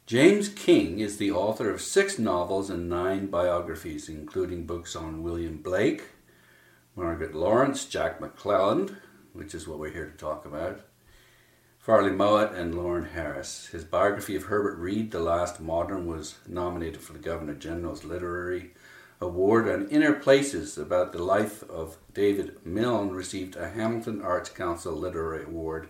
James King is the author of 6 novels and 9 biographies, including books on William Blake, Margaret Laurence, Jack McClelland, which is what we're here to talk about, Farley Mowat, and Lawren Harris. His biography of Herbert Read, The Last Modern, was nominated for the Governor-General's Literary Award, and Inner Places, about the life of David Milne, received a Hamilton Arts Council Literary Award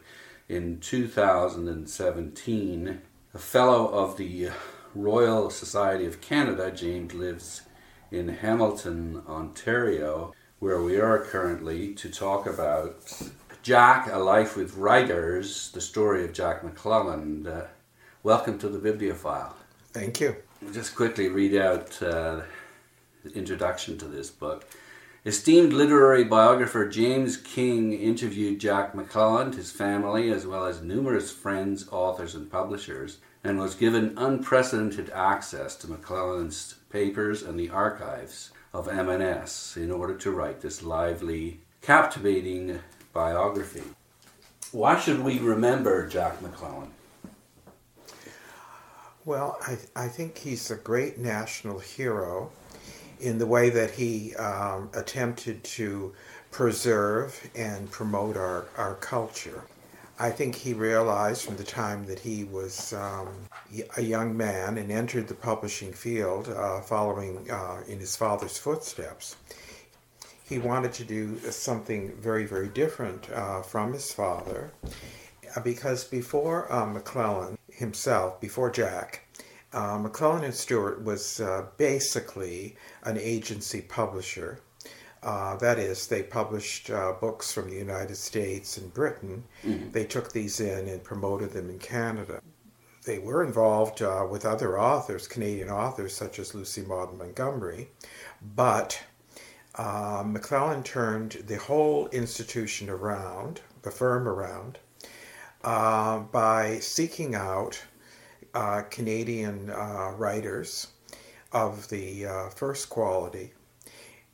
in 2017. A Fellow of the Royal Society of Canada, James lives in Hamilton, Ontario, where we are currently, to talk about Jack, A Life with Writers, the story of Jack McClelland. Welcome to the Bibliophile. Thank you. I'll just quickly read out the introduction to this book. Esteemed literary biographer James King interviewed Jack McClelland, his family, as well as numerous friends, authors, and publishers, and was given unprecedented access to McClelland's papers and the archives of M&S in order to write this lively, captivating biography. Why should we remember Jack McClelland? Well, I think he's a great national hero in the way that he attempted to preserve and promote our culture. I think he realized from the time that he was a young man and entered the publishing field, following in his father's footsteps, he wanted to do something very, very different from his father, because before McClelland himself, before Jack, McClelland and Stewart was basically an agency publisher. That is, they published books from the United States and Britain. Mm-hmm. They took these in and promoted them in Canada. They were involved with other authors, Canadian authors, such as Lucy Maud Montgomery, but McClelland turned the whole institution around, the firm around, by seeking out Canadian writers of the first quality.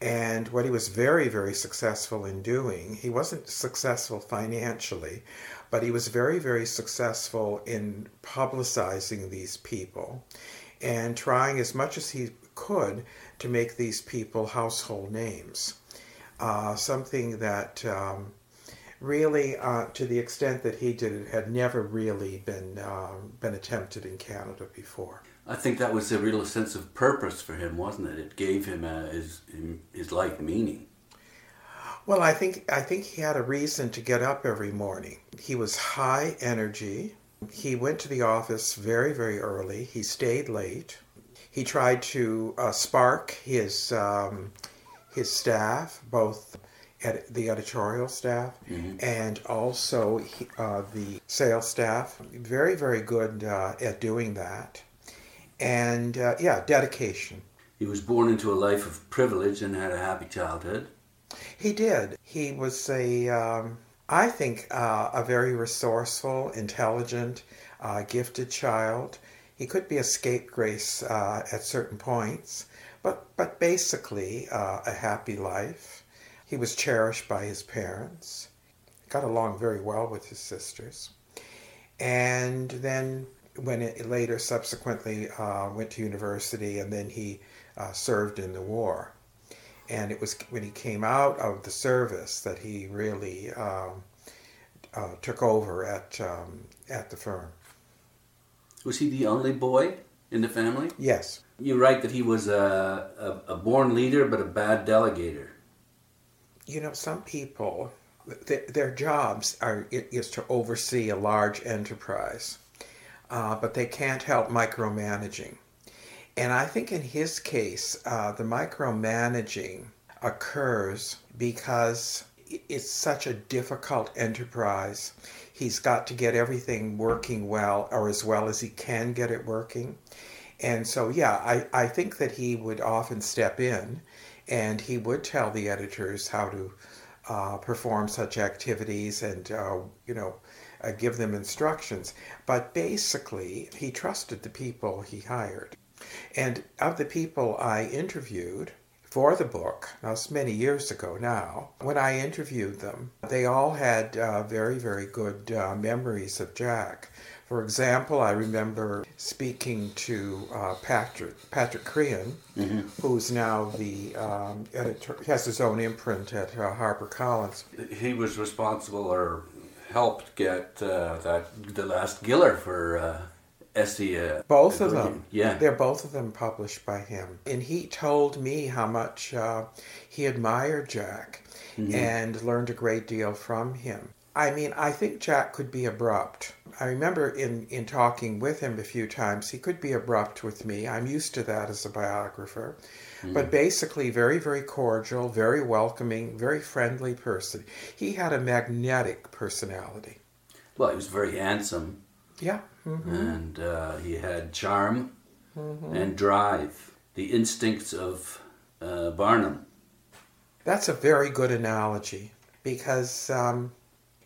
And what he was very, very successful in doing, he wasn't successful financially, but he was very, very successful in publicizing these people and trying as much as he could to make these people household names. Something that really, to the extent that he did it, had never really been attempted in Canada before. I think that was a real sense of purpose for him, wasn't it? It gave him his life meaning. Well, I think he had a reason to get up every morning. He was high energy. He went to the office very, very early. He stayed late. He tried to spark his staff, both the editorial staff, mm-hmm. and also the sales staff. Very, very good at doing that. And dedication. He was born into a life of privilege and had a happy childhood. He did. He was I think, a very resourceful, intelligent, gifted child. He could be a scapegrace at certain points, but basically a happy life. He was cherished by his parents, got along very well with his sisters. And then when it later subsequently went to university, and then he served in the war. And it was when he came out of the service that he really took over at the firm. Was he the only boy in the family? Yes. You write that he was a born leader but a bad delegator. You know, some people, their jobs is to oversee a large enterprise, but they can't help micromanaging. And I think in his case, the micromanaging occurs because it's such a difficult enterprise. He's got to get everything working well, or as well as he can get it working. And so, I think that he would often step in and he would tell the editors how to perform such activities and, give them instructions. But basically, he trusted the people he hired. And of the people I interviewed for the book, now it's many years ago now, when I interviewed them, they all had very, very good memories of Jack. For example, I remember speaking to Patrick Crean, who's now the editor, he has his own imprint at HarperCollins. He was responsible or helped get the last Giller for Esi. Both of them. Yeah. They're both of them published by him. And he told me how much he admired Jack and learned a great deal from him. I mean, I think Jack could be abrupt. I remember in talking with him a few times, he could be abrupt with me. I'm used to that as a biographer. But basically very, very cordial, very welcoming, very friendly person. He had a magnetic personality. Well, he was very handsome. Yeah. And he had charm and drive, the instincts of Barnum. That's a very good analogy, because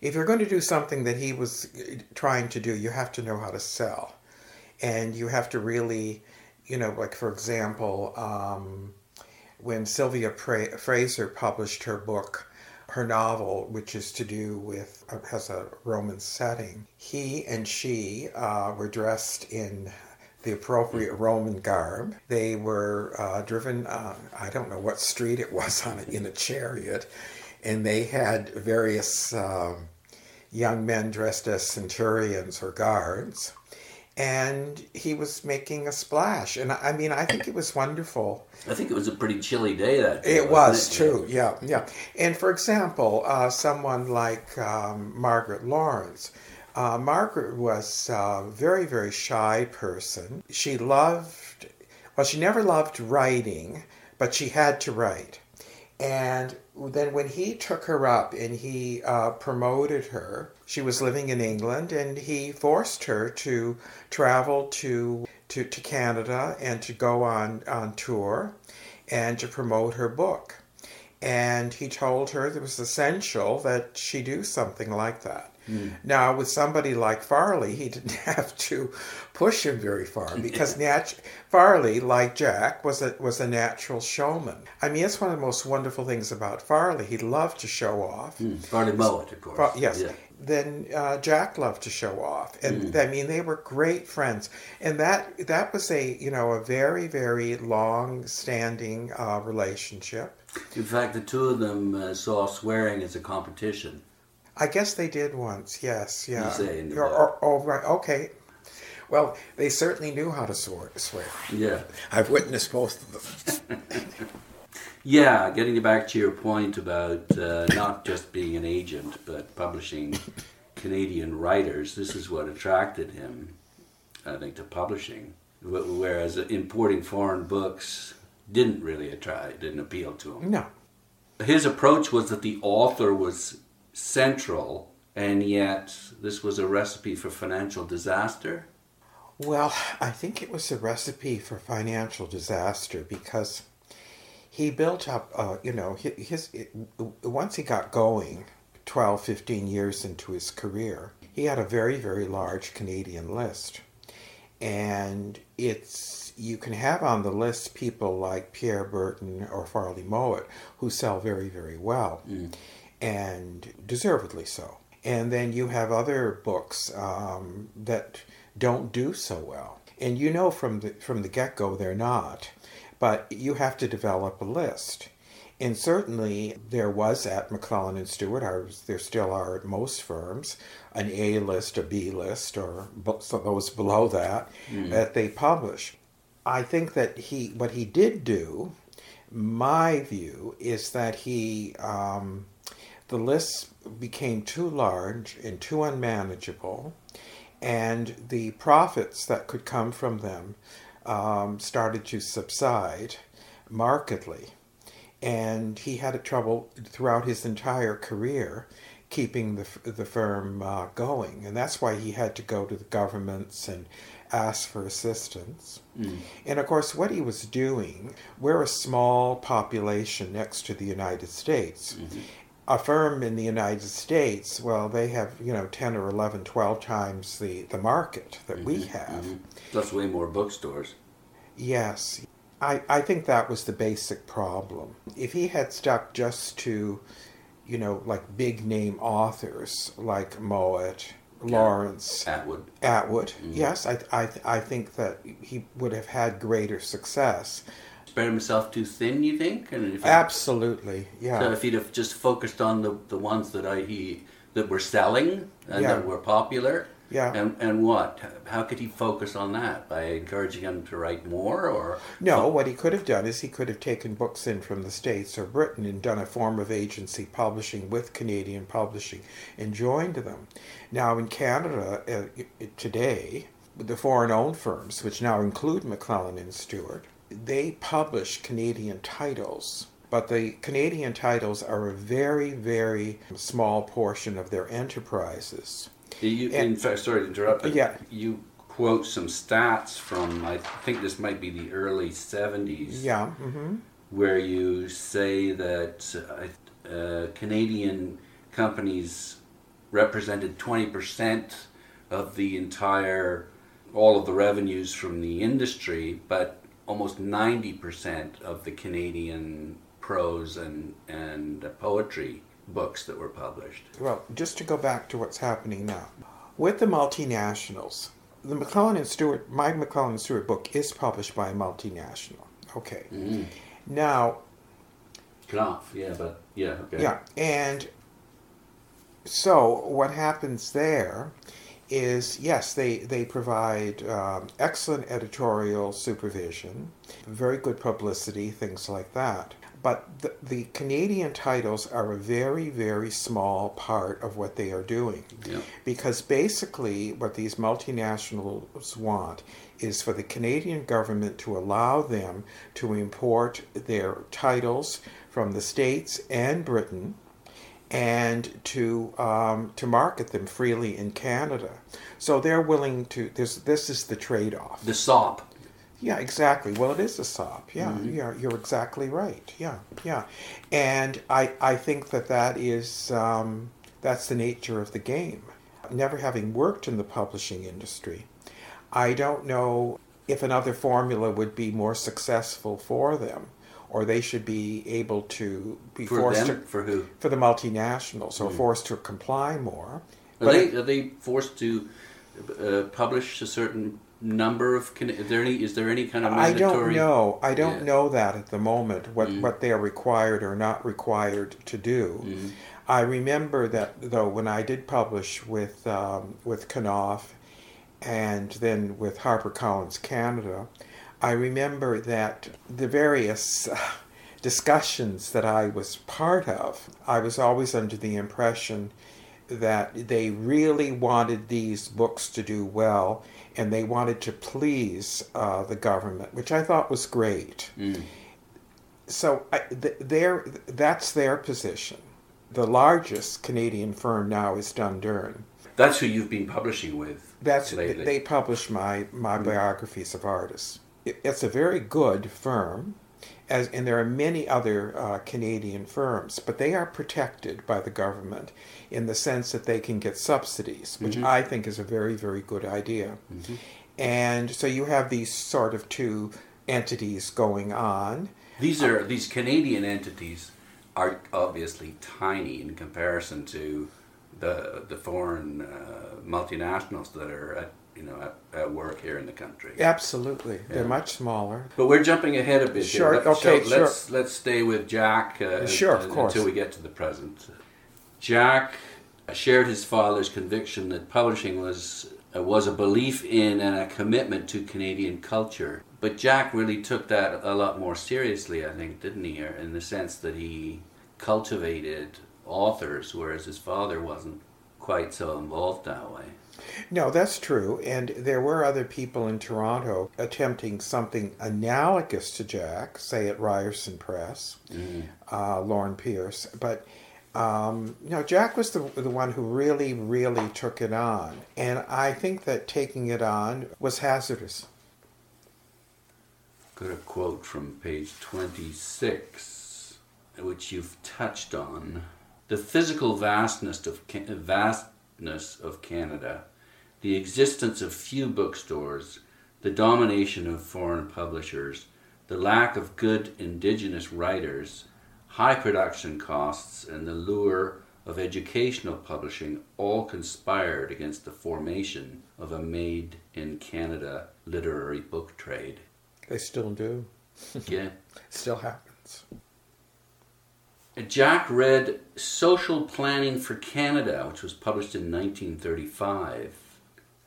if you're going to do something that he was trying to do, you have to know how to sell. And you have to really, like for example, when Sylvia Fraser published her book, her novel, which is to do with, has a Roman setting, he and she were dressed in the appropriate Roman garb. They were driven, I don't know what street it was on, in a chariot, and they had various young men dressed as centurions or guards, and he was making a splash. And I mean, I think it was wonderful. I think it was a pretty chilly day that day. It was true, yeah. And for example, someone like Margaret Laurence. Margaret was a very, very shy person. She never loved writing, but she had to write. And then when he took her up and he promoted her, she was living in England, and he forced her to travel to Canada and to go on tour and to promote her book. And he told her it was essential that she do something like that. Now, with somebody like Farley, he didn't have to push him very far, because Farley, like Jack, was a natural showman. I mean, it's one of the most wonderful things about Farley. He loved to show off. Farley Mowat, of course. Yes. Yeah. Then Jack loved to show off, and I mean, they were great friends. And that was a very, very long-standing relationship. In fact, the two of them saw swearing as a competition. I guess they did once, yes, yeah. You say in the Oh, right, okay. Well, they certainly knew how to swear. Yeah. I've witnessed both of them. Yeah, getting back to your point about not just being an agent, but publishing Canadian writers, this is what attracted him, I think, to publishing. Whereas importing foreign books didn't appeal to him. No. His approach was that the author was central, and yet this was a recipe for financial disaster. Well, I think it was a recipe for financial disaster, because he built up, once he got going, 12, 15 years into his career, he had a very, very large Canadian list. And you can have on the list people like Pierre Berton or Farley Mowat, who sell very, very well. And deservedly so. And then you have other books that don't do so well. And from the get-go they're not. But you have to develop a list. And certainly there was at McClelland and Stewart, there still are at most firms, an A list, a B list, or those below that they publish. I think that what he did do, my view, is that the lists became too large and too unmanageable, and the profits that could come from them started to subside markedly. And he had trouble throughout his entire career keeping the firm going. And that's why he had to go to the governments and ask for assistance. And of course, what he was doing, we're a small population next to the United States. A firm in the United States, well, they have, 10 or 11, 12 times the market that we have. Plus way more bookstores. Yes. I think that was the basic problem. If he had stuck just to, like big name authors like Mowat Laurence Atwood. Yes, I think that he would have had greater success. Spread himself too thin, you think? And Absolutely, yeah. So if he'd have just focused on the ones that that were selling and that were popular, and what? How could he focus on that? By encouraging him to write more, or no? What he could have done is he could have taken books in from the States or Britain and done a form of agency publishing with Canadian publishing and joined them. Now in Canada today, the foreign-owned firms, which now include McClelland and Stewart, they publish Canadian titles. But the Canadian titles are a very, very small portion of their enterprises. In fact, sorry to interrupt, but you quote some stats from, I think this might be the early 70s, where you say that Canadian companies represented 20% of all of the revenues from the industry, but almost 90% of the Canadian prose and poetry books that were published. Well, just to go back to what's happening now. With the multinationals, my McClelland and Stewart book is published by a multinational. Okay. Mm. Now... Knopf, okay. Yeah, and so what happens there is, yes, they provide excellent editorial supervision, very good publicity, things like that. But the Canadian titles are a very, very small part of what they are doing. Yeah. Because basically what these multinationals want is for the Canadian government to allow them to import their titles from the States and Britain and to market them freely in Canada. So they're willing to, this is the trade-off. The SOP. Yeah, exactly. Well, it is a SOP. Yeah, you're exactly right. Yeah. And I think that is, that's the nature of the game. Never having worked in the publishing industry, I don't know if another formula would be more successful for them, or they should be able to be forced to... For who? For the multinationals, or forced to comply more. Are they forced to publish a certain number of... Is there any kind of mandatory... I don't know that at the moment, what they're required or not required to do. Mm. I remember that, though, when I did publish with Knopf and then with HarperCollins Canada, I remember that the various discussions that I was part of, I was always under the impression that they really wanted these books to do well, and they wanted to please the government, which I thought was great. Mm. So that's their position. The largest Canadian firm now is Dundurn. That's who you've been publishing with lately. They publish my biographies of artists. It's a very good firm, and there are many other Canadian firms, but they are protected by the government in the sense that they can get subsidies, which I think is a very, very good idea. Mm-hmm. And so you have these sort of two entities going on. These Canadian entities are obviously tiny in comparison to the foreign multinationals that are at work here in the country. Absolutely. Yeah. They're much smaller. But we're jumping ahead a bit here. Let's stay with Jack of course. Until we get to the present. Jack shared his father's conviction that publishing was a belief in and a commitment to Canadian culture. But Jack really took that a lot more seriously, I think, didn't he? In the sense that he cultivated authors, whereas his father wasn't quite so involved that way. No, that's true. And there were other people in Toronto attempting something analogous to Jack, say at Ryerson Press, Lawren Pierce. But Jack was the one who really, really took it on. And I think that taking it on was hazardous. Got a quote from page 26, which you've touched on. The physical vastness of Canada, the existence of few bookstores, the domination of foreign publishers, the lack of good indigenous writers, high production costs, and the lure of educational publishing all conspired against the formation of a made-in-Canada literary book trade. They still do. Yeah. Still happens. Jack read Social Planning for Canada, which was published in 1935,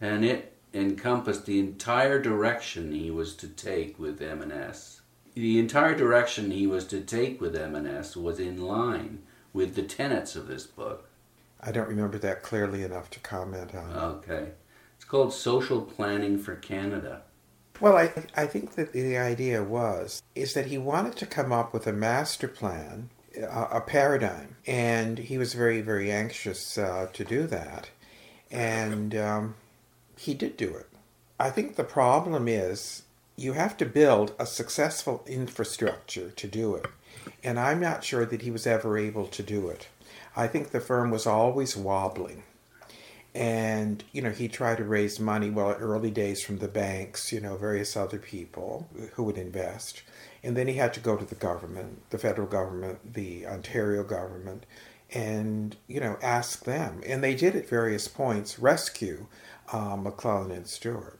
and it encompassed the entire direction he was to take with M&S. The entire direction he was to take with M&S was in line with the tenets of this book. I don't remember that clearly enough to comment on it. Okay. It's called Social Planning for Canada. Well, I think that the idea is that he wanted to come up with a master plan, a paradigm, and he was very, very anxious to do that, and he did do it. I think the problem is you have to build a successful infrastructure to do it, and I'm not sure that he was ever able to do it. I think the firm was always wobbling. And, he tried to raise money, early days from the banks, various other people who would invest. And then he had to go to the government, the federal government, the Ontario government, and, ask them. And they did at various points rescue McClelland and Stewart.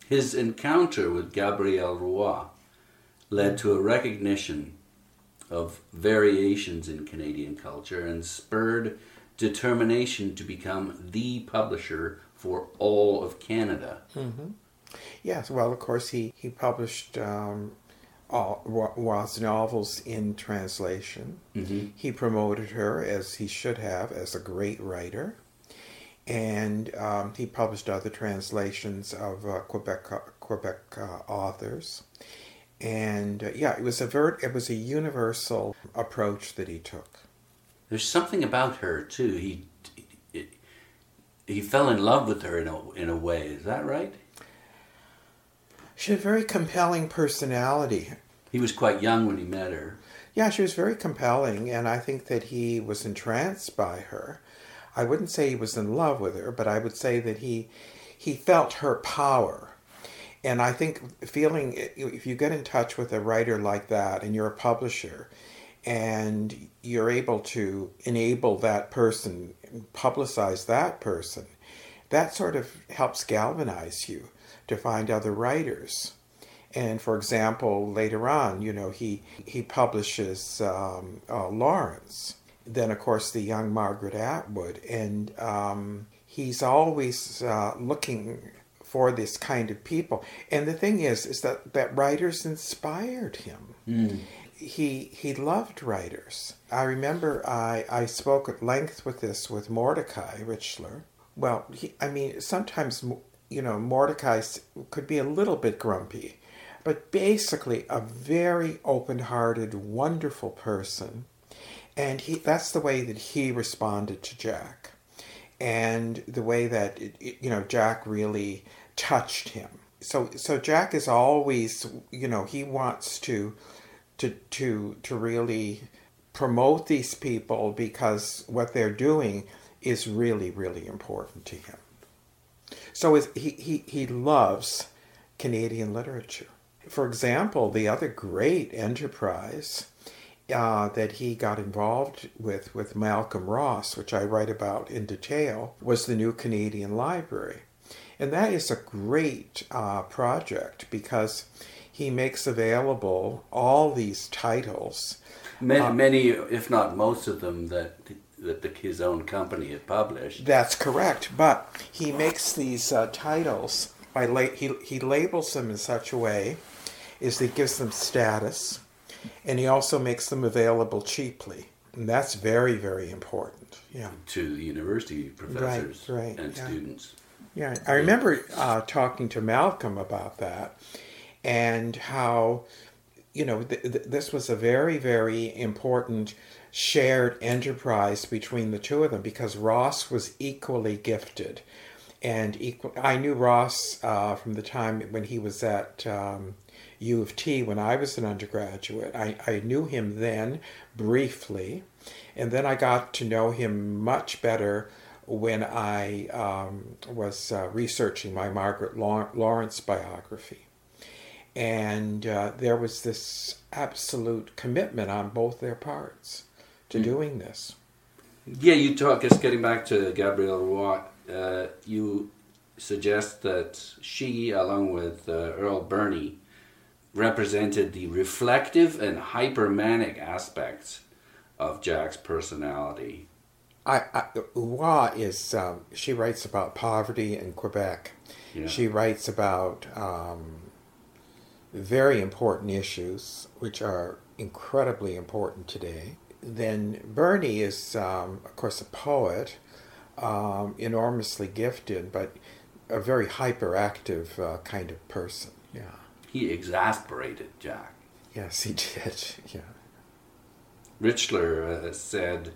His encounter with Gabriel Roy led to a recognition of variations in Canadian culture and spurred determination to become the publisher for all of Canada. Mm-hmm. Yes, well, of course, he published Roy's novels in translation. Mm-hmm. He promoted her, as he should have, as a great writer. And he published other translations of Quebec authors. And it was a universal approach that he took. There's something about her too. He fell in love with her in a way. Is that right? She had a very compelling personality. He was quite young when he met her. Yeah, she was very compelling, and I think that he was entranced by her. I wouldn't say he was in love with her, but I would say that he felt her power. And I think if you get in touch with a writer like that and you're a publisher and you're able to enable that person, publicize that person, that sort of helps galvanize you to find other writers. And for example, later on, he publishes Lawrence. Then, of course, the young Margaret Atwood. And he's always looking for this kind of people. And the thing is that writers inspired him. Mm. He loved writers. I remember I spoke at length with Mordecai Richler. Well, sometimes, Mordecai could be a little bit grumpy, but basically a very open-hearted, wonderful person. And that's the way that he responded to Jack. And the way that, Jack really touched him. So Jack is always, he wants to really promote these people because what they're doing is really, really important to him. So he loves Canadian literature. For example, the other great enterprise that he got involved with Malcolm Ross, which I write about in detail, was the New Canadian Library. And that is a great project because he makes available all these titles. Many, if not most of them, that his own company had published. That's correct, but he makes these titles, he labels them in such a way as that he gives them status, and he also makes them available cheaply. And that's very, very important. Yeah. To the university professors and students. Yeah, I remember talking to Malcolm about that and how, this was a very, very important shared enterprise between the two of them because Ross was equally gifted. And I knew Ross from the time when he was at U of T when I was an undergraduate. I knew him then briefly, and then I got to know him much better when I was researching my Margaret Laurence biography. And there was this absolute commitment on both their parts to doing this. Yeah, you talk, just getting back to Gabriel Roy, you suggest that she, along with Earl Birney, represented the reflective and hypermanic aspects of Jack's personality. Roy is, she writes about poverty in Quebec. Yeah. She writes about very important issues, which are incredibly important today. Then Birney is, of course, a poet, enormously gifted, but a very hyperactive kind of person. Yeah. He exasperated Jack. Yes, he did. Yeah. Richler said,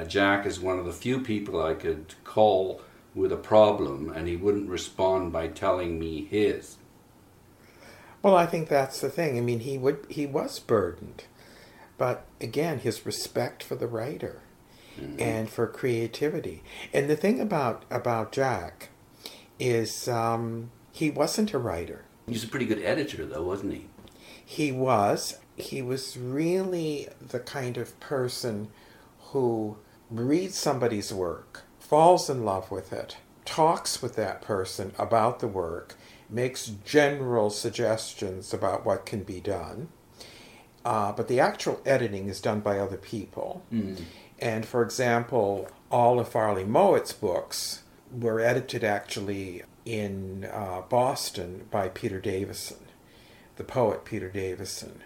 Jack is one of the few people I could call with a problem, and he wouldn't respond by telling me his. Well, I think that's the thing. I mean, he was burdened, but again, his respect for the writer and for creativity. And the thing about Jack is he wasn't a writer. He was a pretty good editor, though, wasn't he? He was. He was really the kind of person who reads somebody's work, falls in love with it, talks with that person about the work, makes general suggestions about what can be done, but the actual editing is done by other people. And for example, all of Farley Mowatt's books were edited actually in Boston by Peter Davison, the poet Peter Davison.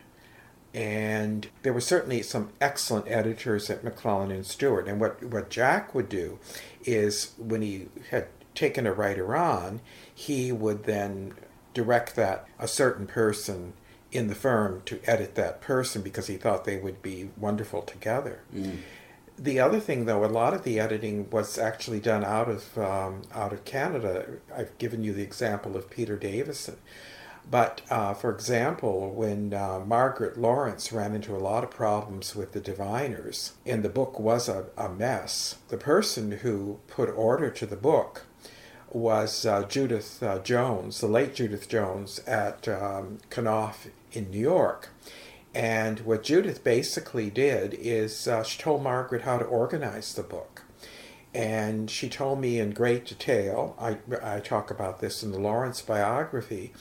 And there were certainly some excellent editors at McClelland and Stewart. And what Jack would do is, when he had taken a writer on, he would then direct that a certain person in the firm to edit that person because he thought they would be wonderful together. The other thing, though, a lot of the editing was actually done out of Canada. I've given you the example of Peter Davison. But, for example, when Margaret Laurence ran into a lot of problems with the diviners, and the book was a mess, the person who put order to the book was Judith Jones, the late Judith Jones, at Knopf in New York. And what Judith basically did is she told Margaret how to organize the book. And she told me in great detail, I talk about this in the Lawrence biography,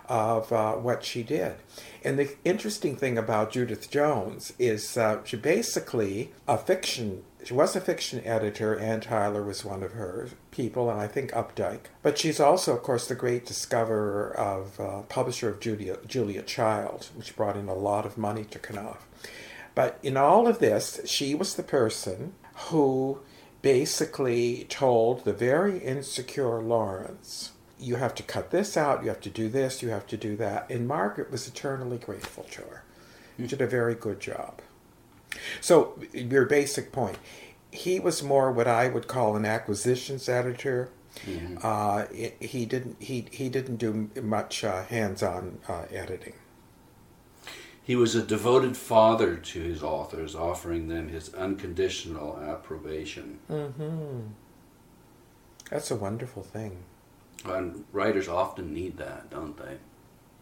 of what she did. And the interesting thing about Judith Jones is she basically she was a fiction editor. Ann Tyler was one of her people, and I think Updike. But she's also, of course, the great discoverer of publisher of Julia Child, which brought in a lot of money to Knopf. But in all of this, she was the person who basically told the very insecure Lawrence, you have to cut this out, you have to do this, you have to do that. And Margaret was eternally grateful to her. She did a very good job. So, your basic point, he was more what I would call an acquisitions editor. He didn't do much hands-on editing. He was a devoted father to his authors, offering them his unconditional approbation. That's a wonderful thing. And writers often need that, don't they?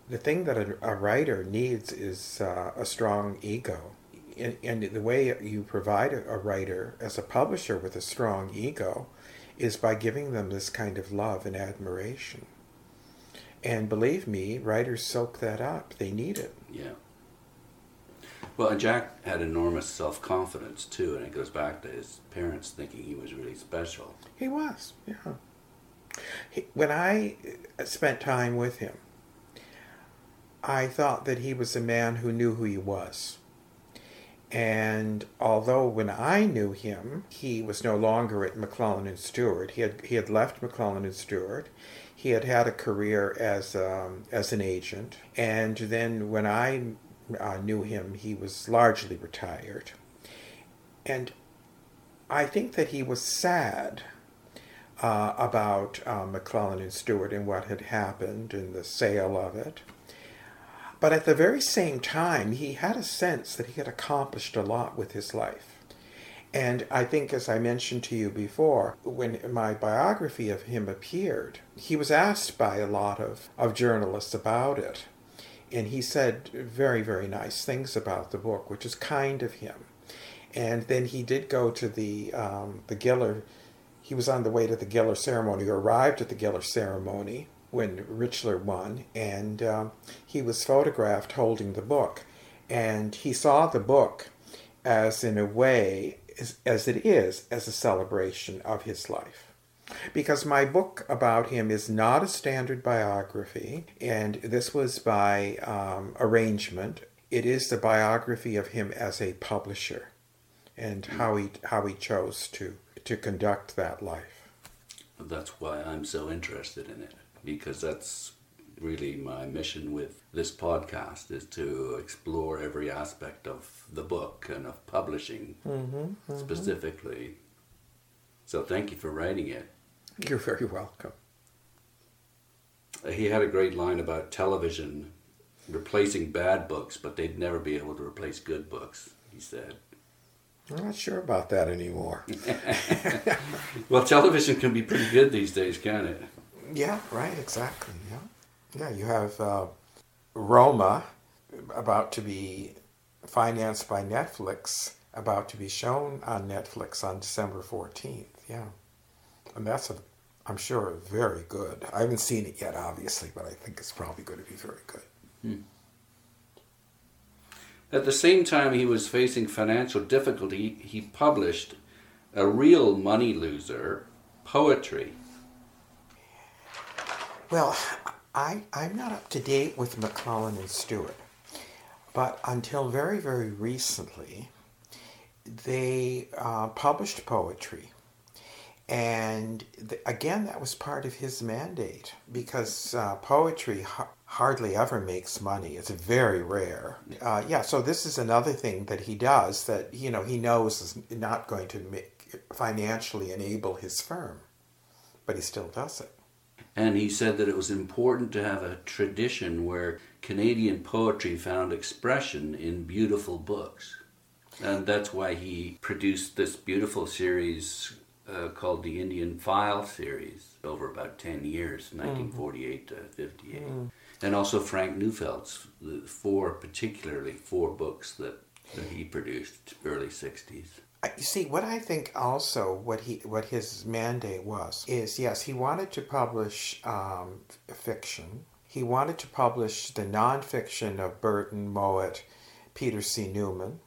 The thing that a writer needs is a strong ego. And the way you provide a writer as a publisher with a strong ego is by giving them this kind of love and admiration. And believe me, writers soak that up. They need it. Yeah. Well, and Jack had enormous self-confidence, too, and it goes back to his parents thinking he was really special. He was, yeah. When I spent time with him, I thought that he was a man who knew who he was. And although when I knew him, he was no longer at McClelland and Stewart. He had left McClelland and Stewart. He had had a career as an agent. And then when I knew him, he was largely retired. And I think that he was sad about McClelland and Stewart and what had happened and the sale of it. But at the very same time, he had a sense that he had accomplished a lot with his life. And I think, as I mentioned to you before, when my biography of him appeared, he was asked by a lot of journalists about it. And he said very, very nice things about the book, which is kind of him. And then he did go to the Giller. He was on the way to the Giller ceremony, or arrived at the Giller ceremony when Richler won, and he was photographed holding the book. And he saw the book as, in a way, as it is, as a celebration of his life. Because my book about him is not a standard biography, and this was by arrangement. It is the biography of him as a publisher and how he chose to conduct that life. That's why I'm so interested in it, because that's really my mission with this podcast, is to explore every aspect of the book and of publishing specifically. So thank you for writing it. You're very welcome. He had a great line about television replacing bad books, but they'd never be able to replace good books, he said. I'm not sure about that anymore. Well, television can be pretty good these days, can't it? Yeah, right, exactly. Yeah, you have Roma, about to be financed by Netflix, about to be shown on Netflix on December 14th. Yeah. And that's, I'm sure, very good. I haven't seen it yet, obviously, but I think it's probably going to be very good. At the same time he was facing financial difficulty, he published a real money loser, poetry. Well, I'm not up to date with McClelland and Stewart, but until very, very recently, they published poetry. And again, that was part of his mandate, because poetry hardly ever makes money. It's very rare. So this is another thing that he does that, he knows is not going to financially enable his firm, but he still does it. And he said that it was important to have a tradition where Canadian poetry found expression in beautiful books. And that's why he produced this beautiful series called the Indian File series over about 10 years, 1948 to 58. And also Frank Neufeld's four books that he produced early 60s. You see, what I think also, what his mandate is, yes, he wanted to publish fiction. He wanted to publish the nonfiction of Berton, Mowat, Peter C. Newman.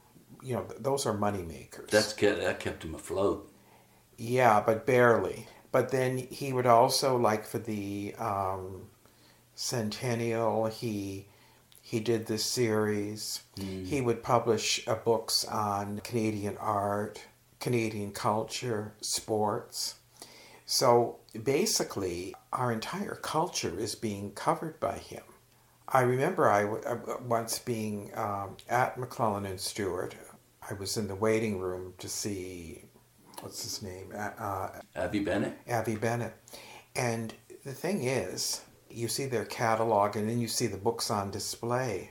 Those are money makers. That kept him afloat. Yeah, but barely. But then he would also, like for the centennial, he did this series. He would publish books on Canadian art, Canadian culture, sports. So basically, our entire culture is being covered by him. I remember once being at McClelland and Stewart. I was in the waiting room to see, what's his name? Avie Bennett? Avie Bennett. And the thing is, you see their catalog, and then you see the books on display,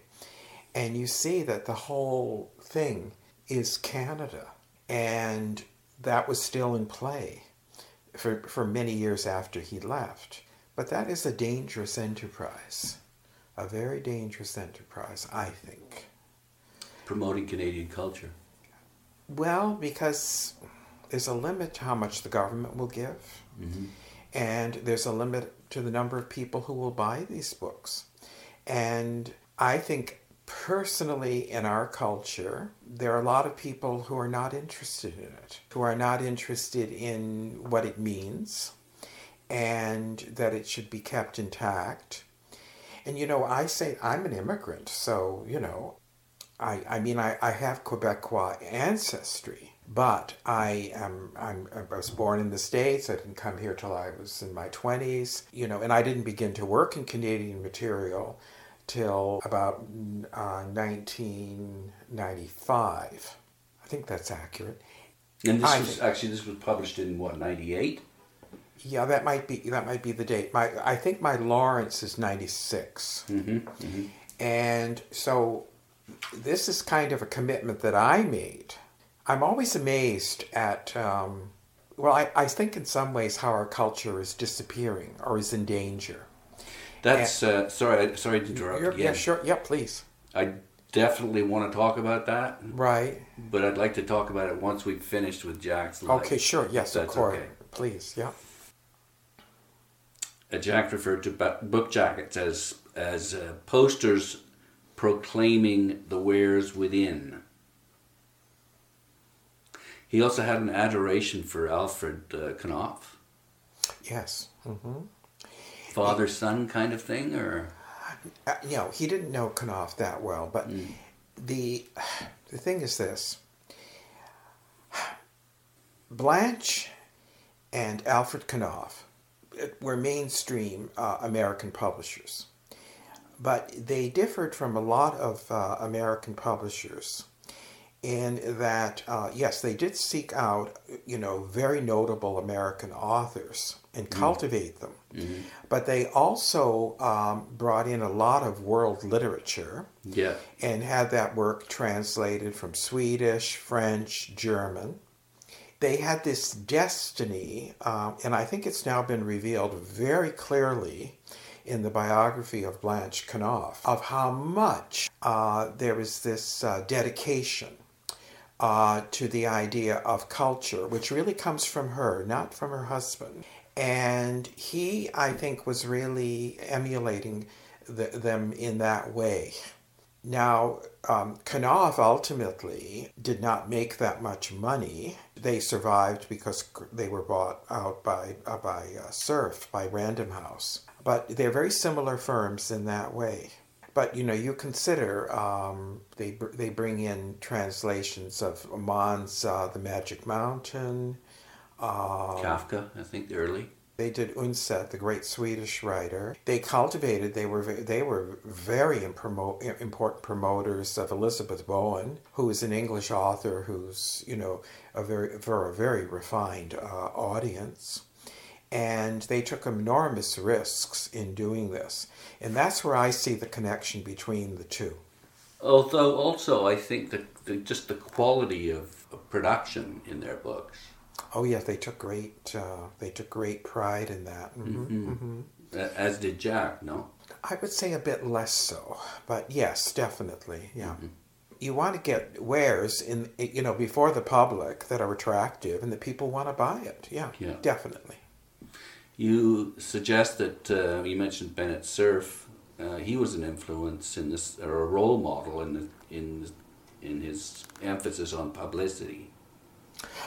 and you see that the whole thing is Canada, and that was still in play for many years after he left. But that is a dangerous enterprise, a very dangerous enterprise, I think. Promoting Canadian culture. Well, because there's a limit to how much the government will give. And there's a limit to the number of people who will buy these books. And I think personally in our culture, there are a lot of people who are not interested in it, who are not interested in what it means, and that it should be kept intact. And, I say I'm an immigrant, so, I have Quebecois ancestry. But I was born in the States. I didn't come here till I was in my 20s, and I didn't begin to work in Canadian material till about 1995. I think that's accurate. And this was published in what, 98? Yeah, that might be the date. I think my Lawrence is 96. And so this is kind of a commitment that I made. I'm always amazed at, I think in some ways how our culture is disappearing or is in danger. That's, sorry to interrupt again. Yeah, sure. Yeah, please. definitely want to talk about that. Right. But I'd like to talk about it once we've finished with Jack's life. Okay, sure. Yes, of course. Okay. Please, yeah. Jack referred to book jackets as posters proclaiming the wares within. He also had an adoration for Alfred Knopf. Yes. Mm-hmm. Father-son kind of thing, or? He didn't know Knopf that well, but the thing is this. Blanche and Alfred Knopf were mainstream American publishers, but they differed from a lot of American publishers in that, yes, they did seek out, very notable American authors and cultivate them. Mm-hmm. But they also brought in a lot of world literature and had that work translated from Swedish, French, German. They had this destiny, and I think it's now been revealed very clearly in the biography of Blanche Knopf, of how much there was this dedication to the idea of culture, which really comes from her, not from her husband. And he, I think, was really emulating them in that way. Now, Knopf ultimately did not make that much money. They survived because they were bought out by Cerf, by Random House. But they're very similar firms in that way. But, you consider they bring in translations of Mann's The Magic Mountain. Kafka, I think, early. They did Undset, the great Swedish writer. They cultivated, they were very important promoters of Elizabeth Bowen, who is an English author who's, for a very refined audience. And they took enormous risks in doing this. And that's where I see the connection between the two. Although also I think that just the quality of production in their books. Oh yes, they took great pride in that. Mm-hmm. Mm-hmm. As did Jack, no? I would say a bit less so, but yes, definitely, yeah. Mm-hmm. You want to get wares in, before the public that are attractive and that people want to buy it. Yeah. Definitely. You suggest that you mentioned Bennett Cerf. He was an influence in this, or a role model in his emphasis on publicity.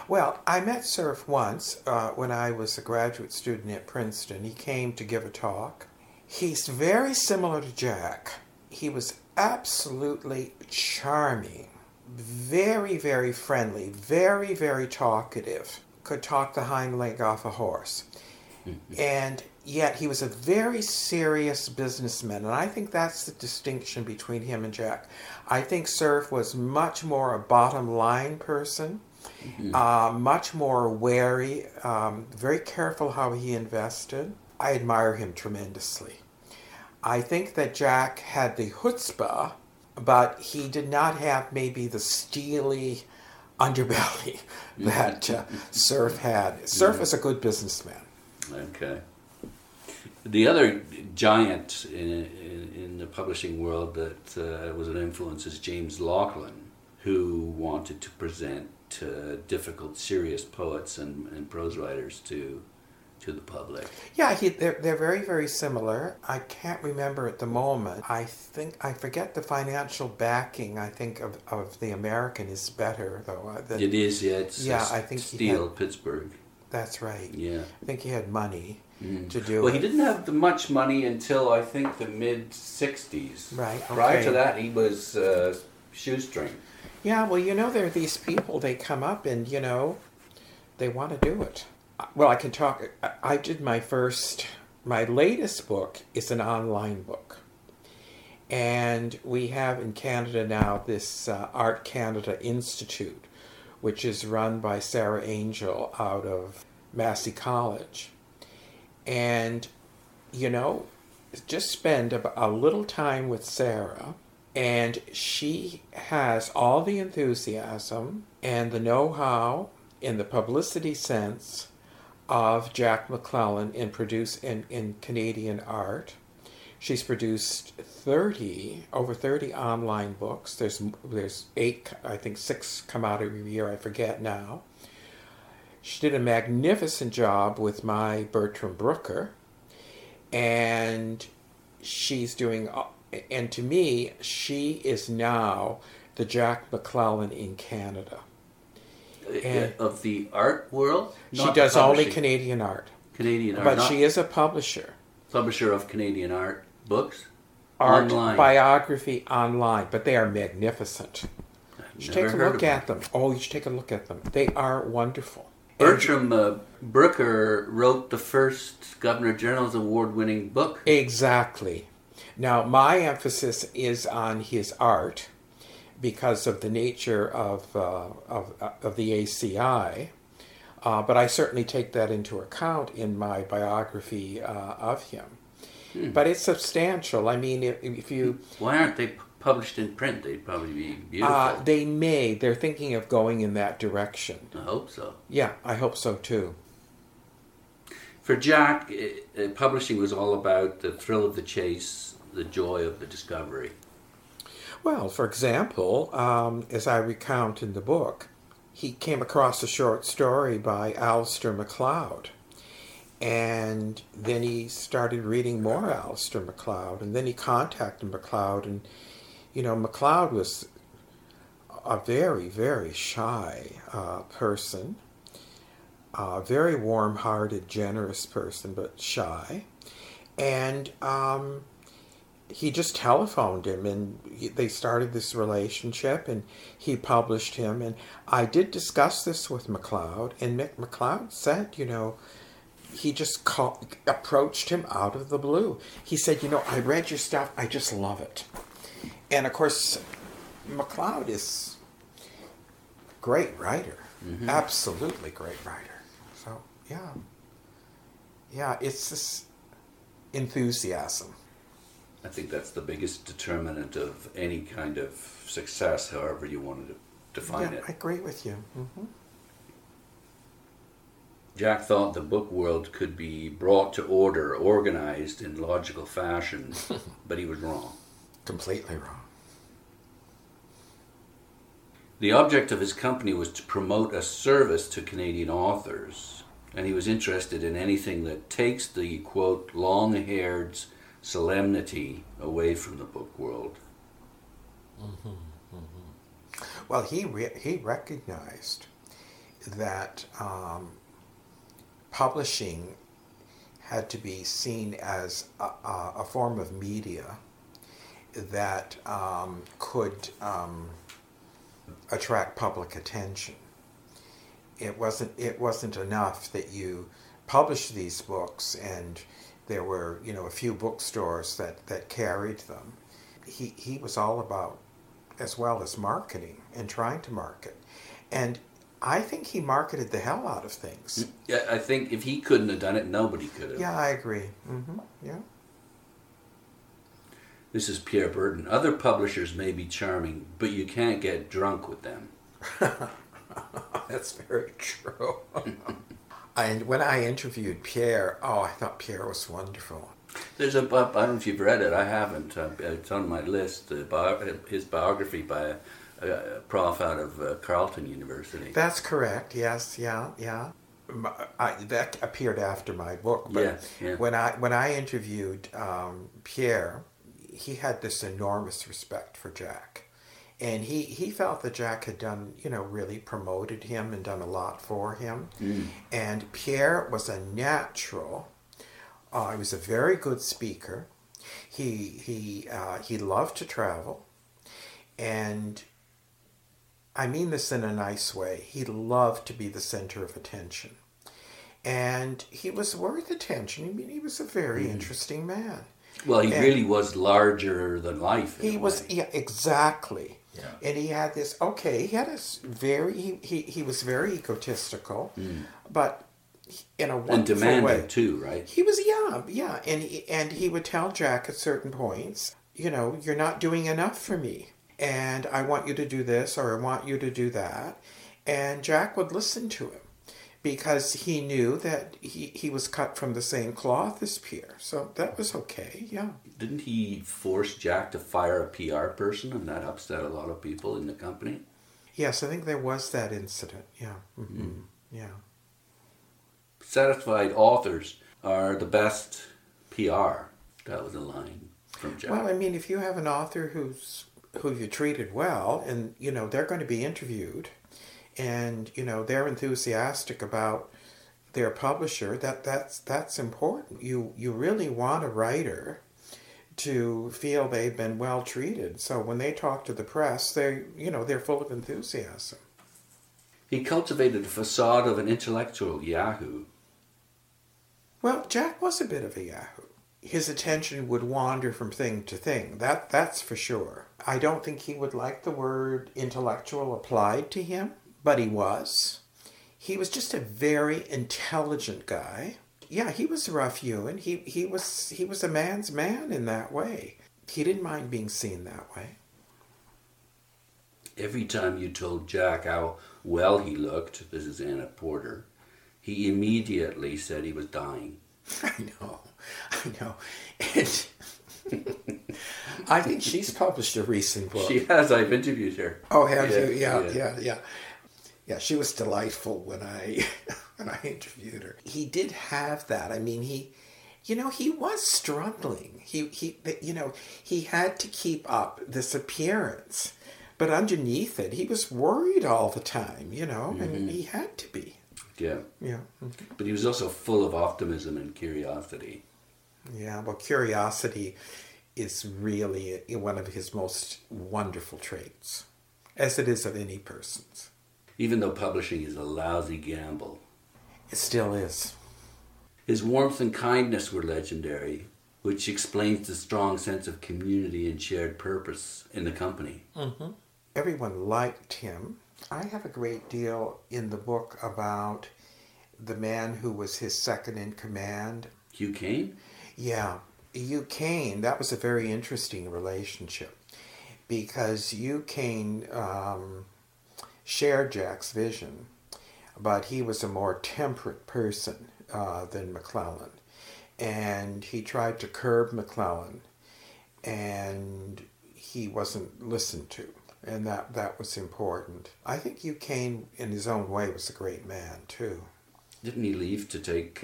Well, I met Cerf once when I was a graduate student at Princeton. He came to give a talk. He's very similar to Jack. He was absolutely charming, very, very friendly, very, very talkative, could talk the hind leg off a horse. Mm-hmm. And yet he was a very serious businessman, and I think that's the distinction between him and Jack. I think Cerf was much more a bottom line person. Mm-hmm. Much more wary, very careful how he invested. I admire him tremendously. I think that Jack had the chutzpah, but he did not have maybe the steely underbelly that Cerf had. Cerf is a good businessman. Okay. The other giant in the publishing world that was an influence is James Laughlin, who wanted to present difficult, serious poets and prose writers to the public. Yeah, they're very, very similar. I can't remember at the moment. I forget the financial backing. I think of the American is better though. It is, yeah. I think Steel, Pittsburgh. That's right. Yeah. I think he had money to do it. Well, he didn't have much money until I think the mid-'60s. Right. Okay. Prior to that, he was shoestring. Yeah, well, there are these people, they come up and, they want to do it. Well, I can talk. I did my latest book is an online book. And we have in Canada now this Art Canada Institute, which is run by Sarah Angel out of Massey College. And, just spend a little time with Sarah, and she has all the enthusiasm and the know-how in the publicity sense of Jack McClelland in Canadian art. She's produced over 30 online books. There's 8, I think 6 come out every year, I forget now. She did a magnificent job with my Bertram Brooker, and and to me, she is now the Jack McClelland in Canada. And of the art world? She does only Canadian art. Canadian art. But she is a publisher. Publisher of Canadian art books? Art, online. biography online, but they are magnificent. You should take a look at them. Oh, you should take a look at them. They are wonderful. Bertram Brooker wrote the first Governor General's Award-winning book. Exactly. Now, my emphasis is on his art because of the nature of the ACI, but I certainly take that into account in my biography of him. But it's substantial. I mean, if you... Why aren't they published in print? They'd probably be beautiful. They may. They're thinking of going in that direction. I hope so. Yeah, I hope so too. For Jack, publishing was all about the thrill of the chase, the joy of the discovery. Well, for example, as I recount in the book, he came across a short story by Alistair MacLeod. And then he started reading more Alistair MacLeod. And then he contacted MacLeod. And, MacLeod was a very, very shy person. A very warm-hearted, generous person, but shy. And he just telephoned him, and they started this relationship, and he published him. And I did discuss this with MacLeod, and MacLeod said, he just approached him out of the blue. He said, I read your stuff, I just love it. And of course, MacLeod is a great writer, absolutely great writer. So, yeah, it's this enthusiasm. I think that's the biggest determinant of any kind of success, however you wanted to define it. I agree with you. Mm-hmm. Jack thought the book world could be brought to order, organized in logical fashion, but he was wrong. Completely wrong. The object of his company was to promote a service to Canadian authors, and he was interested in anything that takes the, quote, long-haired solemnity away from the book world. Mm-hmm, mm-hmm. Well, he recognized that publishing had to be seen as a form of media that could attract public attention. It wasn't enough that you published these books and there were a few bookstores that carried them. He was all about, as well as marketing and trying to market. And I think he marketed the hell out of things. Yeah, I think if he couldn't have done it, nobody could have. Yeah, I agree. Mm-hmm. Yeah. This is Pierre Berton. Other publishers may be charming, but you can't get drunk with them. That's very true. And when I interviewed Pierre, I thought Pierre was wonderful. There's I don't know if you've read it. I haven't. It's on my list. His biography by a prof out of Carleton University. That's correct. Yes. Yeah. That appeared after my book. But yeah. When I interviewed Pierre, he had this enormous respect for Jack. And he felt that Jack had done, really promoted him and done a lot for him. Mm. And Pierre was a natural. He was a very good speaker. He loved to travel. And I mean this in a nice way. He loved to be the center of attention. And he was worth attention. I mean, he was a very interesting man. Well, he really was larger than life. He was, exactly. Yeah. And he had this, he had he was very egotistical, but in a wonderful and demanding way. Too, right? He was, yeah. And he would tell Jack at certain points, you're not doing enough for me. And I want you to do this, or I want you to do that. And Jack would listen to him. because he knew that he was cut from the same cloth as Pierre. So that was okay, yeah. Didn't he force Jack to fire a PR person, and that upset a lot of people in the company? Yes, I think there was that incident, yeah. Mm-hmm. Yeah. Satisfied authors are the best PR. That was a line from Jack. Well, I mean, if you have an author who you treated well, and, you know, they're going to be interviewed, and, you know, they're enthusiastic about their publisher, that's important. You really want a writer to feel they've been well treated. So when they talk to the press, they're full of enthusiasm. He cultivated a facade of an intellectual yahoo. Well, Jack was a bit of a yahoo. His attention would wander from thing to thing. That's for sure. I don't think he would like the word intellectual applied to him, but he was. He was just a very intelligent guy. Yeah, he was a rough hewn. He was a man's man in that way. He didn't mind being seen that way. Every time you told Jack how well he looked, this is Anna Porter, he immediately said he was dying. I know. And I think she's published a recent book. She has. I've interviewed her. Oh, have you? Yeah. Yeah, she was delightful when I interviewed her. He did have that. I mean, he was struggling. He had to keep up this appearance, but underneath it, he was worried all the time. And he had to be. Yeah. Yeah. But he was also full of optimism and curiosity. Yeah. Well, curiosity is really one of his most wonderful traits, as it is of any person's. Even though publishing is a lousy gamble. It still is. His warmth and kindness were legendary, which explains the strong sense of community and shared purpose in the company. Mm-hmm. Everyone liked him. I have a great deal in the book about the man who was his second in command. Hugh Cain? Yeah. Hugh Cain, that was a very interesting relationship, because Hugh Cain shared Jack's vision, but he was a more temperate person than McClelland. And he tried to curb McClelland, and he wasn't listened to. And that was important. I think Hugh Cain, in his own way, was a great man, too. Didn't he leave to take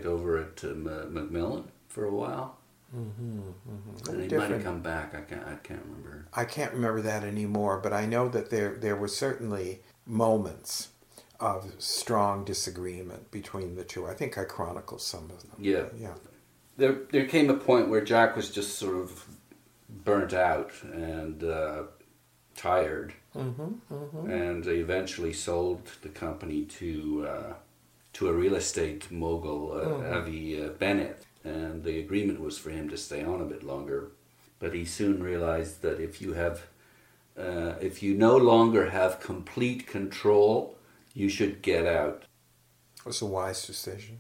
over at Macmillan for a while? Mm-hmm, mm-hmm. And he might have come back. I can't remember. I can't remember that anymore, but I know that there were certainly moments of strong disagreement between the two. I think I chronicled some of them. Yeah. Yeah. There came a point where Jack was just sort of burnt out and tired, and they eventually sold the company to a real estate mogul, Avie Bennett, and the agreement was for him to stay on a bit longer. But he soon realized that if you no longer have complete control, you should get out. It was a wise decision.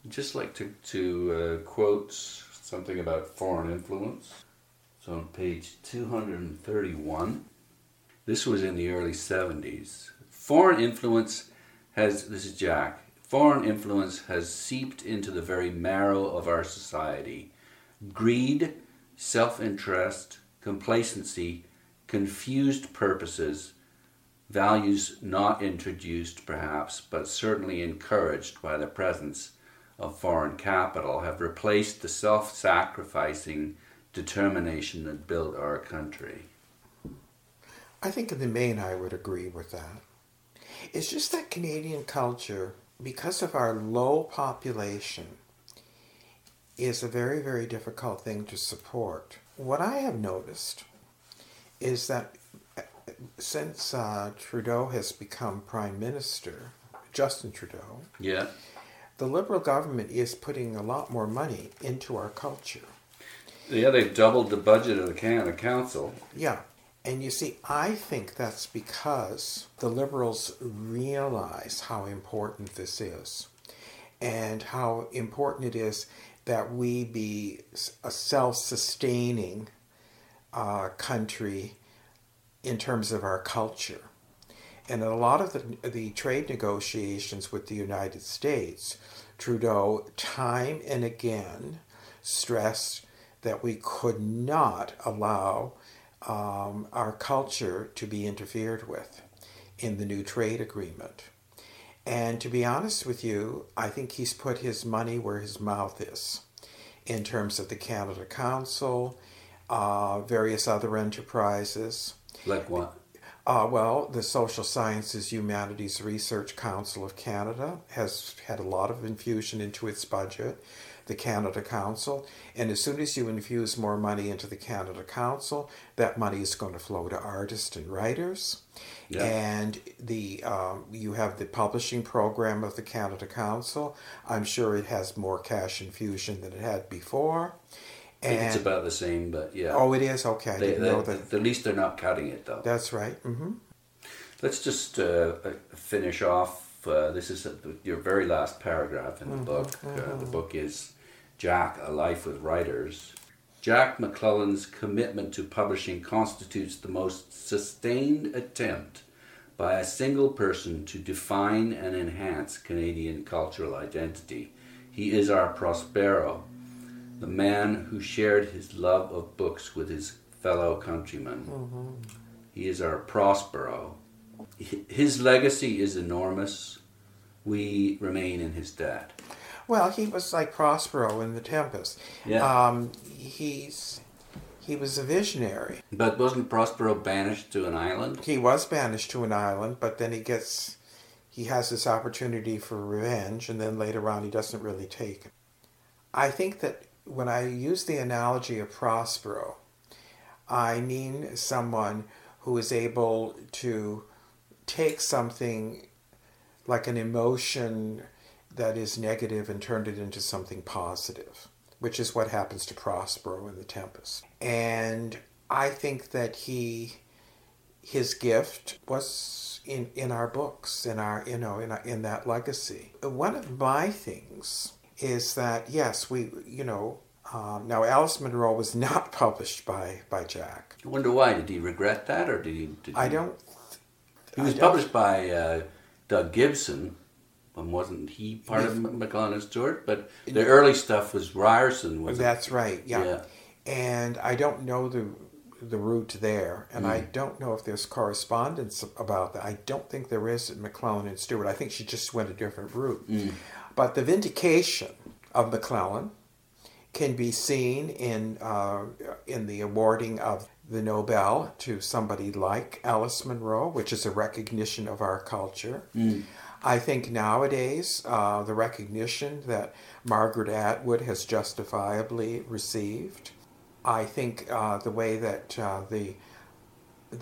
I'd just like to quote something about foreign influence. So on page 231, this was in the early 70s. Foreign influence this is Jack, foreign influence has seeped into the very marrow of our society. Greed, self-interest, complacency, confused purposes, values not introduced perhaps, but certainly encouraged by the presence of foreign capital, have replaced the self-sacrificing determination that built our country. I think in the main I would agree with that. It's just that Canadian culture, because of our low population, is a very, very difficult thing to support. What I have noticed is that since Trudeau has become Prime Minister, Justin Trudeau, yeah, the Liberal government is putting a lot more money into our culture. Yeah, they've doubled the budget of the Canada Council. Yeah. And you see, I think that's because the Liberals realize how important this is, and how important it is that we be a self-sustaining country in terms of our culture. And in a lot of the trade negotiations with the United States, Trudeau time and again stressed that we could not allow our culture to be interfered with in the new trade agreement. And to be honest with you, I think he's put his money where his mouth is in terms of the Canada Council, various other enterprises. Like what? Well, the Social Sciences Humanities Research Council of Canada has had a lot of infusion into its budget, the Canada Council, and as soon as you infuse more money into the Canada Council, that money is going to flow to artists and writers. Yeah. And you have the publishing program of the Canada Council. I'm sure it has more cash infusion than it had before. I think it's about the same, but yeah. Oh, it is? Okay. At least they're not cutting it, though. That's right. Mm-hmm. Let's just finish off. This is your very last paragraph in the book. The book is Jack, A Life with Writers. Jack McClelland's commitment to publishing constitutes the most sustained attempt by a single person to define and enhance Canadian cultural identity. He is our Prospero, the man who shared his love of books with his fellow countrymen. Mm-hmm. He is our Prospero. His legacy is enormous. We remain in his debt. Well, he was like Prospero in The Tempest. Yeah. He was a visionary. But wasn't Prospero banished to an island? He was banished to an island, but then he has this opportunity for revenge, and then later on he doesn't really take it. I think that when I use the analogy of Prospero, I mean someone who is able to take something like an emotion that is negative and turn it into something positive, which is what happens to Prospero in The Tempest. And I think that his gift was in our books, in that legacy. One of my things is that, yes, now Alice Munro was not published by Jack. I wonder why. Did he regret that, or did he? I don't. He was published by Doug Gibson, and wasn't he part of McClelland and Stewart? But the early stuff was Ryerson. That's right. Yeah. And I don't know the route there, and I don't know if there's correspondence about that. I don't think there is at McClelland and Stewart. I think she just went a different route. But the vindication of McClelland can be seen in the awarding of the Nobel to somebody like Alice Munro, which is a recognition of our culture. I think nowadays the recognition that Margaret Atwood has justifiably received. I think the way that the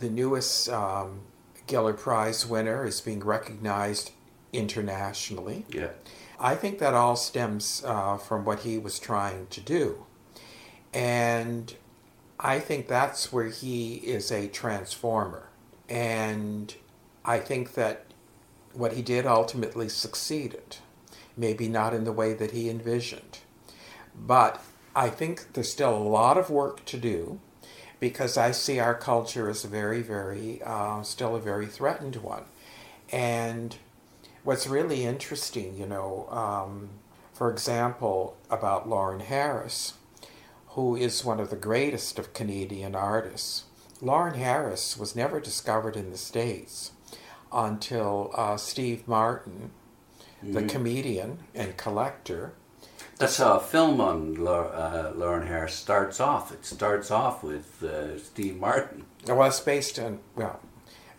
newest Giller Prize winner is being recognized internationally. Yeah. I think that all stems from what he was trying to do. And I think that's where he is a transformer. And I think that what he did ultimately succeeded. Maybe not in the way that he envisioned. But I think there's still a lot of work to do, because I see our culture as a very, very, still a very threatened one. And what's really interesting, for example, about Lawren Harris, who is one of the greatest of Canadian artists. Lawren Harris was never discovered in the States until Steve Martin, the comedian and collector. That's how a film on Lawren Harris starts off. It starts off with Steve Martin. Well, it's based on,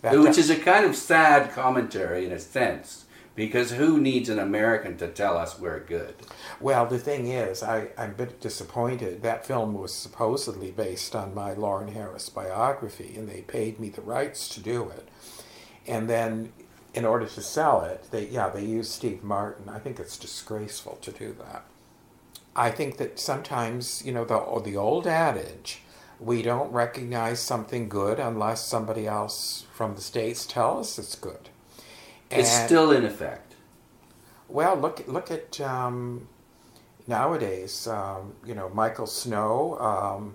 which is a kind of sad commentary in a sense, because who needs an American to tell us we're good? Well, the thing is, I'm a bit disappointed. That film was supposedly based on my Lawren Harris biography, and they paid me the rights to do it. And then, in order to sell it, they used Steve Martin. I think it's disgraceful to do that. I think that sometimes, the old adage, we don't recognize something good unless somebody else from the States tells us it's good. It's still in effect. Well, look at nowadays. Michael Snow,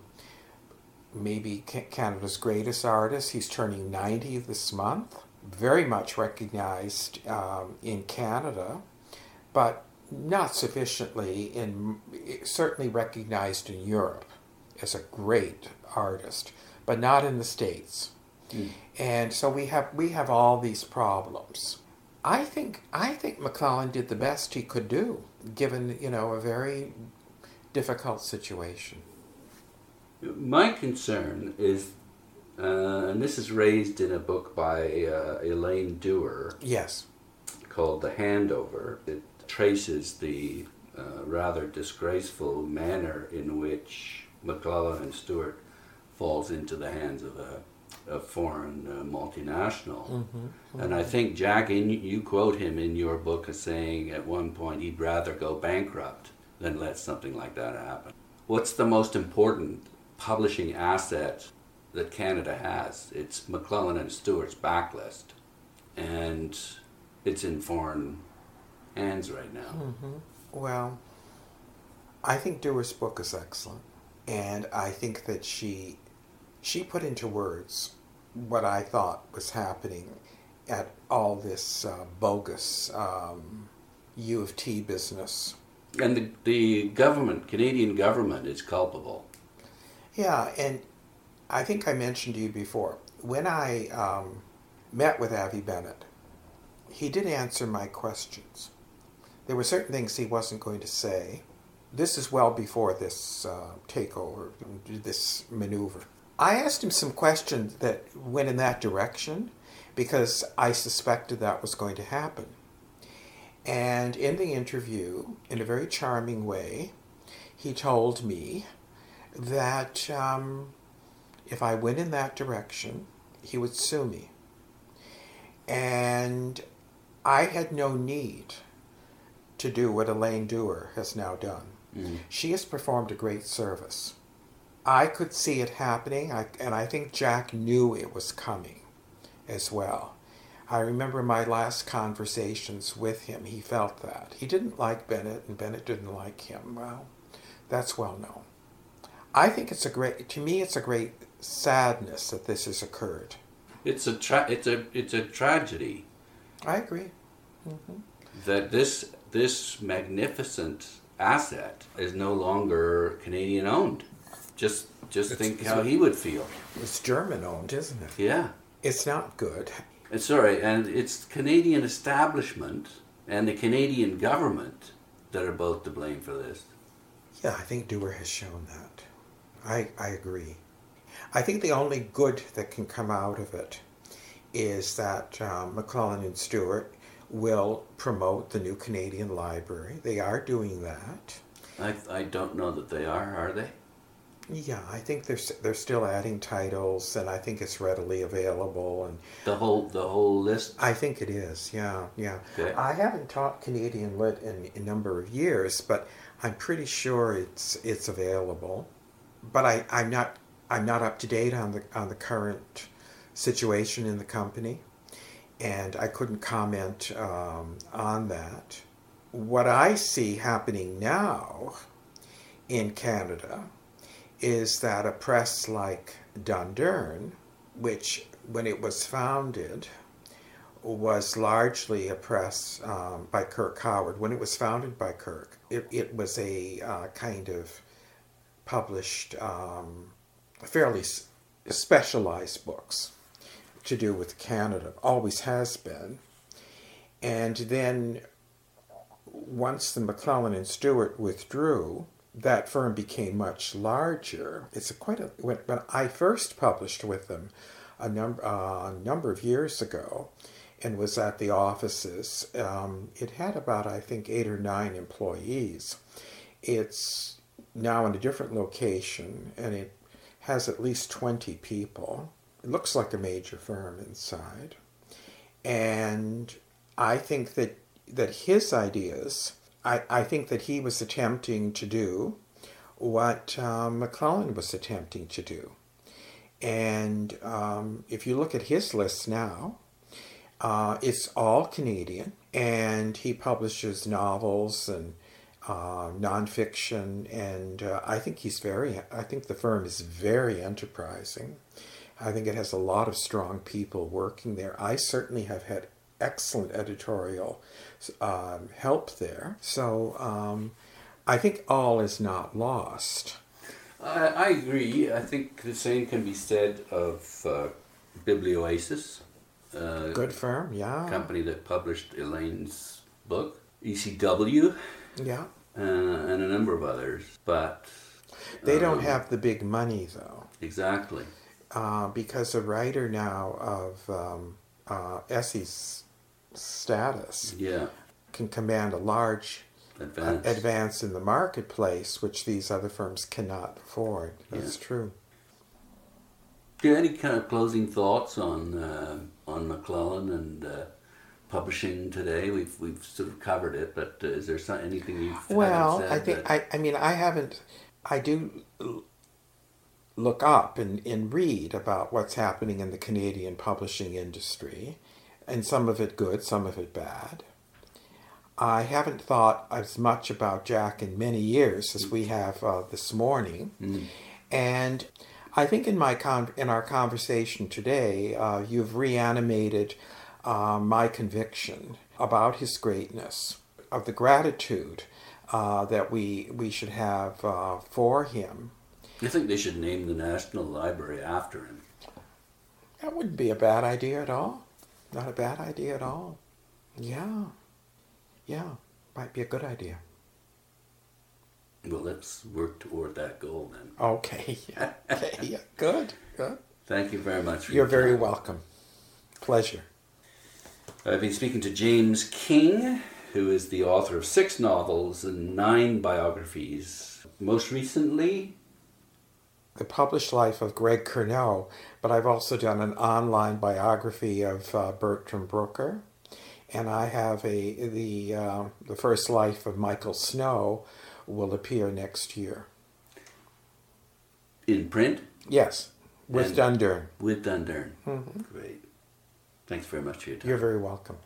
maybe Canada's greatest artist. He's turning 90 this month. very much recognized in Canada, but not sufficiently certainly recognized in Europe as a great artist, but not in the States. And so we have all these problems. I think McClelland did the best he could do, given a very difficult situation. My concern is, and this is raised in a book by Elaine Dewar. Yes. Called The Handover. It traces the rather disgraceful manner in which McClelland and Stuart falls into the hands of a foreign multinational. Mm-hmm. And I think, Jack, you quote him in your book as saying at one point he'd rather go bankrupt than let something like that happen. What's the most important publishing asset that Canada has? It's McClelland and Stuart's backlist. And it's in foreign hands right now. Mm-hmm. Well, I think Dewar's book is excellent. And I think that she put into words what I thought was happening at all this bogus U of T business. And the government, Canadian government, is culpable. Yeah, and I think I mentioned to you before, when I met with Avie Bennett, he did answer my questions. There were certain things he wasn't going to say. This is well before this takeover, this maneuver. I asked him some questions that went in that direction because I suspected that was going to happen. And in the interview, in a very charming way, he told me that if I went in that direction, he would sue me. And I had no need to do what Elaine Dewar has now done. Mm. She has performed a great service. I could see it happening, and I think Jack knew it was coming as well. I remember my last conversations with him, he felt that. He didn't like Bennett, and Bennett didn't like him. Well, that's well known. I think it's a great sadness that this has occurred. It's a tragedy. I agree. Mm-hmm. That this magnificent asset is no longer Canadian owned. Just think how he would feel. It's German owned, isn't it? Yeah. It's not good. And it's Canadian establishment and the Canadian government that are both to blame for this. Yeah, I think Dewar has shown that. I agree. I think the only good that can come out of it is that McClelland and Stuart will promote the new Canadian Library. They are doing that. I don't know that they are they? Yeah, I think they're still adding titles, and I think it's readily available. And the whole list? I think it is, yeah. Okay. I haven't taught Canadian Lit in a number of years, but I'm pretty sure it's available. But I'm not up to date on the current situation in the company, and I couldn't comment on that. What I see happening now in Canada is that a press like Dundurn, which when it was founded was largely a press by Kirk Howard. When it was founded by Kirk, it was a kind of published fairly specialized books to do with Canada, always has been. And then once the McClelland and Stuart withdrew, that firm became much larger. When I first published with them a number of years ago and was at the offices, it had about, I think, 8 or 9 employees. It's now in a different location, and it has at least 20 people. It looks like a major firm inside. And I think that his ideas, I think that he was attempting to do what McClelland was attempting to do. And if you look at his list now, it's all Canadian, and he publishes novels and nonfiction, and I think the firm is very enterprising, I think it has a lot of strong people working there. I certainly have had excellent editorial help there. So I think all is not lost. I agree. I think the same can be said of Biblioasis. Good firm, yeah. Company that published Elaine's book. ECW. Yeah. And a number of others. But they don't have the big money, though. Exactly. Because a writer now of Esi's status can command a large advance in the marketplace, which these other firms cannot afford. That's true. Do you have any kind of closing thoughts on McClelland and publishing today? We've sort of covered it, but is there anything you've said? I think I haven't. I do look up and read about what's happening in the Canadian publishing industry, and some of it good, some of it bad. I haven't thought as much about Jack in many years as we have this morning, and I think in our conversation today, you've reanimated my conviction about his greatness, of the gratitude that we should have for him. I think they should name the National Library after him. That wouldn't be a bad idea at all. Not a bad idea at all. Yeah, might be a good idea. Well, let's work toward that goal then. Okay, yeah, good. Thank you very much. You're very welcome. Pleasure. I've been speaking to James King, who is the author of 6 novels and 9 biographies. Most recently, The Published Life of Greg Curnow, but I've also done an online biography of Bertram Brooker, and I have the first life of Michael Snow will appear next year. In print? Yes, with Dundurn. With Dundurn. Mm-hmm. Great. Thanks very much for your time. You're very welcome.